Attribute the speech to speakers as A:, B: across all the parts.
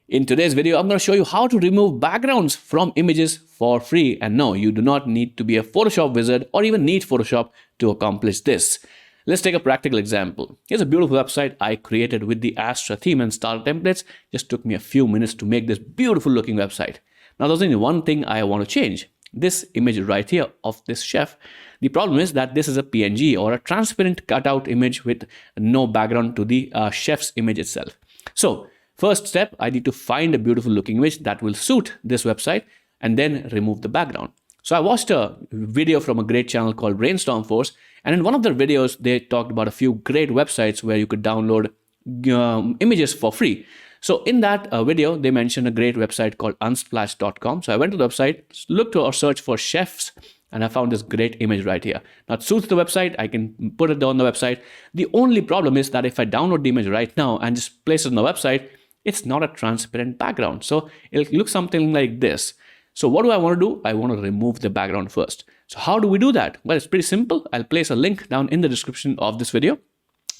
A: In today's video, I'm going to show you how to remove backgrounds from images for free. And no, you do not need to be a Photoshop wizard or even need Photoshop to accomplish this. Let's take a practical example. Here's a beautiful website I created with the Astra theme and starter templates. Just took me a few minutes to make this beautiful looking website. Now there's only one thing I want to change. This image right here of this chef. The problem is that this is a PNG or a transparent cutout image with no background to the chef's image itself. So first step, I need to find a beautiful looking image that will suit this website and then remove the background. So I watched a video from a great channel called Brainstorm Force, and in one of their videos, they talked about a few great websites where you could download images for free. So in that video, they mentioned a great website called Unsplash.com. So I went to the website, looked or searched for chefs, and I found this great image right here. Now it suits the website. I can put it on the website. The only problem is that if I download the image right now and just place it on the website, it's not a transparent background. So it'll look something like this. So what do I want to do? I want to remove the background first. So how do we do that? Well, it's pretty simple. I'll place a link down in the description of this video.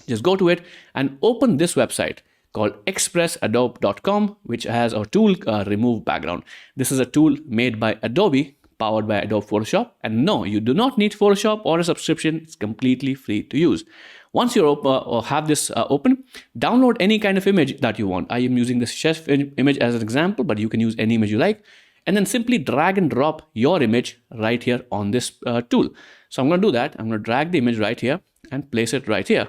A: Just go to it and open this website called expressadobe.com, which has our tool remove background. This is a tool made by Adobe, powered by Adobe Photoshop. And no, you do not need Photoshop or a subscription. It's completely free to use. Once you're have this open, download any kind of image that you want. I am using this chef image as an example, but you can use any image you like. And then simply drag and drop your image right here on this tool. So I'm going to do that. I'm going to drag the image right here and place it right here.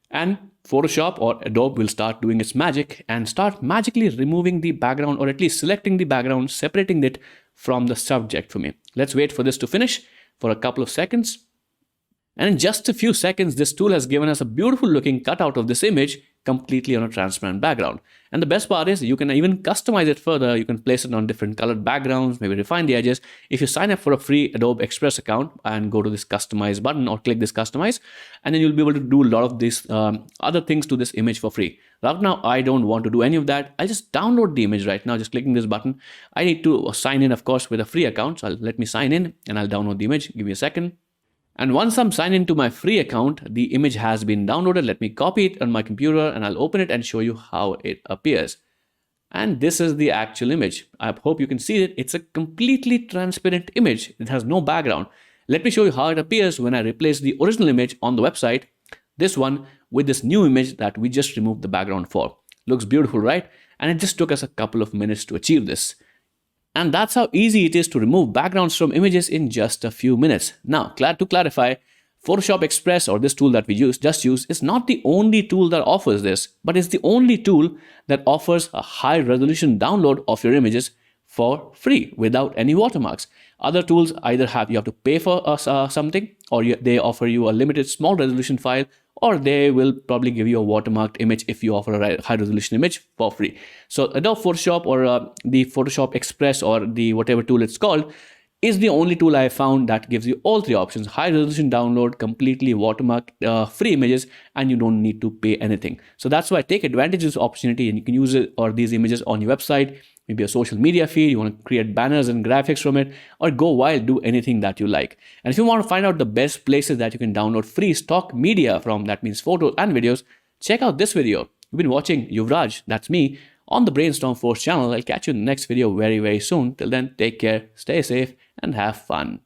A: And Photoshop or Adobe will start doing its magic and start magically removing the background, or at least selecting the background, separating it from the subject for me. Let's wait for this to finish for a couple of seconds. And in just a few seconds, this tool has given us a beautiful looking cutout of this image completely on a transparent background. And the best part is you can even customize it further. You can place it on different colored backgrounds, maybe refine the edges. If you sign up for a free Adobe Express account and go to this customize button or click this customize, and then you'll be able to do a lot of these other things to this image for free. Right now, I don't want to do any of that. I just download the image right now, just clicking this button. I need to sign in, of course, with a free account. So let me sign in and I'll download the image. Give me a second. And once I'm signed into my free account, the image has been downloaded. Let me copy it on my computer and I'll open it and show you how it appears. And this is the actual image. I hope you can see it. It's a completely transparent image. It has no background. Let me show you how it appears when I replace the original image on the website, this one, with this new image that we just removed the background for. Looks beautiful, right? And it just took us a couple of minutes to achieve this. And that's how easy it is to remove backgrounds from images in just a few minutes. Now, to clarify, Photoshop Express, or this tool that we just used, is not the only tool that offers this, but it's the only tool that offers a high resolution download of your images for free without any watermarks. Other tools either you have to pay for something, or they offer you a limited small resolution file, or they will probably give you a watermarked image if you offer a high resolution image for free. So Adobe Photoshop or the Photoshop Express or the whatever tool it's called is the only tool I found that gives you all three options: high resolution download, completely watermark free images, and you don't need to pay anything. So that's why take advantage of this opportunity, and you can use it or these images on your website, maybe a social media feed. You want to create banners and graphics from it, or go wild, do anything that you like. And if you want to find out the best places that you can download free stock media from, that means photos and videos, check out this video. You've been watching Yuvraj, that's me, on the Brainstorm Force channel. I'll catch you in the next video very, very soon. Till then, take care, stay safe, and have fun.